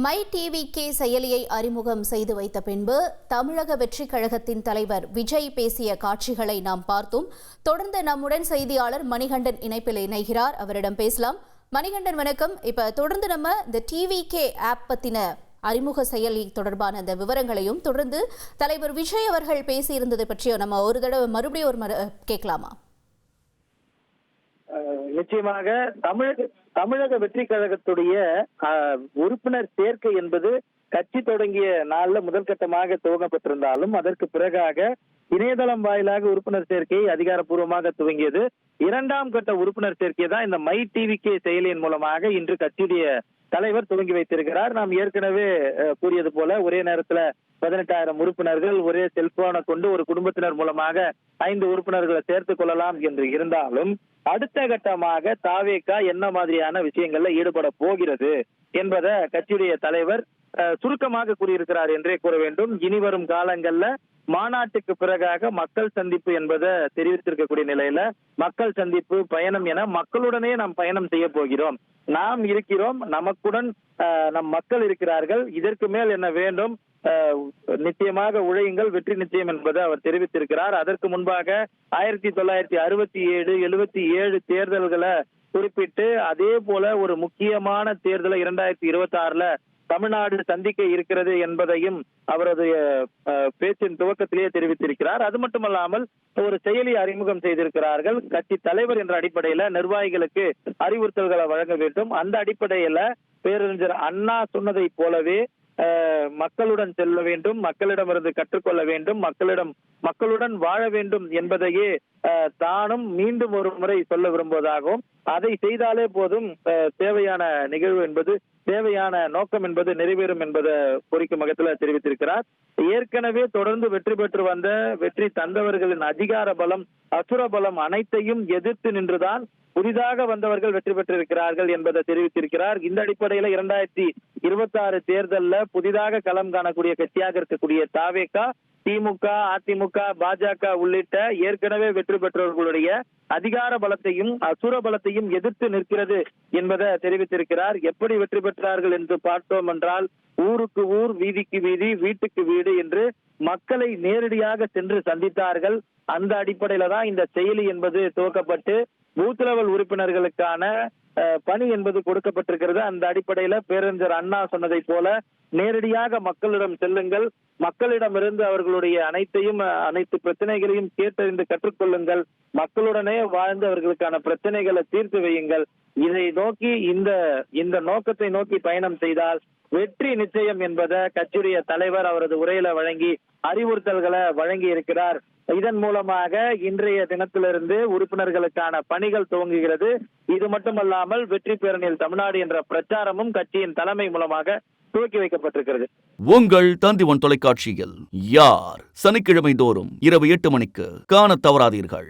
My TVK செயலியை அறிமுகம் செய்து வைத்த பின்பு தமிழக வெற்றி கழகத்தின் தலைவர் விஜய் பேசிய காட்சிகளை நாம் பார்த்தோம். தொடர்ந்து நம்முடன் செய்தியாளர் மணிகண்டன் இணைப்பில் இணைகிறார். அவரிடம் பேசலாம். மணிகண்டன் வணக்கம். இப்ப தொடர்ந்து நம்ம இந்த டிவிகே ஆப் பத்தின அறிமுக செயலி தொடர்பான அந்த விவரங்களையும் தொடர்ந்து தலைவர் விஜய் அவர்கள் பேசியிருந்ததை பற்றியும் நம்ம ஒரு தடவை மறுபடியும் கேட்கலாமா? நிச்சயமாக தமிழக வெற்றி கழகத்துடைய உறுப்பினர் சேர்க்கை என்பது கட்சி தொடங்கிய நாள்ல முதல் கட்டமாக துவங்கப்பட்டிருந்தாலும் அதற்கு பிறகாக இணையதளம் வாயிலாக உறுப்பினர் சேர்க்கை அதிகாரப்பூர்வமாக துவங்கியது. இரண்டாம் கட்ட உறுப்பினர் சேர்க்கை தான் இந்த மை டிவிகே செயலியின் மூலமாக இன்று கட்சியுடைய தலைவர் துவங்கி வைத்திருக்கிறார். நாம் ஏற்கனவே கூறியது போல ஒரே நேரத்துல 18,000 உறுப்பினர்கள் ஒரே செல்போனை கொண்டு ஒரு குடும்பத்தினர் மூலமாக 5 உறுப்பினர்களை சேர்த்துக் கொள்ளலாம் என்று இருந்தாலும் அடுத்த கட்டமாக தாவேகா என்ன மாதிரியான விஷயங்கள்ல ஈடுபட போகிறது என்பதை கட்சியுடைய தலைவர் சுருக்கமாக கூறியிருக்கிறார் என்றே கூற வேண்டும். இனி வரும் காலங்கள்ல மாநாட்டுக்கு பிறகாக மக்கள் சந்திப்பு என்பதை தெரிவித்திருக்கக்கூடிய நிலையில மக்கள் சந்திப்பு பயணம் என மக்களுடனே நாம் பயணம் செய்ய போகிறோம். நாம் இருக்கிறோம், நமக்குடன் நம் மக்கள் இருக்கிறார்கள். இதற்கு மேல் என்ன வேண்டும்? நிச்சயமாக உழையுங்கள், வெற்றி நிச்சயம் என்பதை அவர் தெரிவித்திருக்கிறார். அதற்கு முன்பாக 1967, 77 தேர்தல்களை குறிப்பிட்டு அதே போல ஒரு முக்கியமான தேர்தலை 2026 தமிழ்நாடு சந்திக்க இருக்கிறது என்பதையும் அவரது பேச்சின் துவக்கத்திலேயே தெரிவித்திருக்கிறார். அது மட்டுமல்லாமல் ஒரு செயலி அறிமுகம் செய்திருக்கிறார்கள். கட்சி தலைவர் என்ற அடிப்படையில நிர்வாகிகளுக்கு அறிவுறுத்தல்களை வழங்க வேண்டும். அந்த அடிப்படையில பேரறிஞர் அண்ணா சொன்னதை போலவே மக்களுடன் செல்ல வேண்டும், மக்களிடமிருந்து கற்றுக்கொள்ள வேண்டும், மக்களுடன் வாழ வேண்டும் என்பதையே தானும் மீண்டும் ஒரு முறை சொல்ல விரும்புவதாகவும் அதை செய்தாலே போதும் தேவையான நிகழ்வு என்பது தேவையான நோக்கம் என்பது நிறைவேறும் என்பதை குறிக்கும் வகையில் தெரிவித்திருக்கிறார். ஏற்கனவே தொடர்ந்து வெற்றி பெற்று வந்த வெற்றி தந்தவர்களின் அதிகார பலம் அசுர பலம் அனைத்தையும் எதிர்த்து நின்றுதான் புதிதாக வந்தவர்கள் வெற்றி பெற்றிருக்கிறார்கள் என்பதை தெரிவித்திருக்கிறார். இந்த அடிப்படையில 2026 தேர்தலில் புதிதாக களம் காணக்கூடிய கட்சியாக இருக்கக்கூடிய தாவேகா, திமுக, அதிமுக, பாஜக உள்ளிட்ட ஏற்கனவே வெற்றி பெற்றவர்களுடைய அதிகார பலத்தையும் அசுர பலத்தையும் எதிர்த்து நிற்கிறது என்பதை தெரிவித்திருக்கிறார். எப்படி வெற்றி பெற்றார்கள் என்று பார்த்தோம் என்றால் ஊருக்கு ஊர், வீதிக்கு வீதி, வீட்டுக்கு வீடு என்று மக்களை நேரடியாக சென்று சந்தித்தார்கள். அந்த அடிப்படையில தான் இந்த செயலி என்பது துவக்கப்பட்டு பூத் லெவல் உறுப்பினர்களுக்கான பணி என்பது கொடுக்கப்பட்டிருக்கிறது. அந்த அடிப்படையில பேரறிஞர் அண்ணா சொன்னதை போல நேரடியாக மக்களிடம் செல்லுங்கள், மக்களிடமிருந்து அவர்களுடைய அனைத்து பிரச்சனைகளையும் கேட்டறிந்து கற்றுக்கொள்ளுங்கள், மக்களுடனே வாழ்ந்து அவர்களுக்கான பிரச்சனைகளை தீர்த்து வையுங்கள். இதை நோக்கி இந்த நோக்கத்தை நோக்கி பயணம் செய்தால் வெற்றி நிச்சயம் என்பதை கட்சியுடைய தலைவர் அவரது உரையில வழங்கி அறிவுறுத்தல்களை வழங்கி இருக்கிறார். இதன் மூலமாக இன்றைய தினத்திலிருந்து உறுப்பினர்களுக்கான பணிகள் துவங்குகிறது. இது மட்டுமல்லாமல் வெற்றி பேரணியில் தமிழ்நாடு என்ற பிரச்சாரமும் கட்சியின் தலைமை மூலமாக துவக்கி வைக்கப்பட்டிருக்கிறது. உங்கள் தந்திவன் தொலைக்காட்சியில் யார் சனிக்கிழமை தோறும் இரவு 8 மணிக்கு காண தவறாதீர்கள்.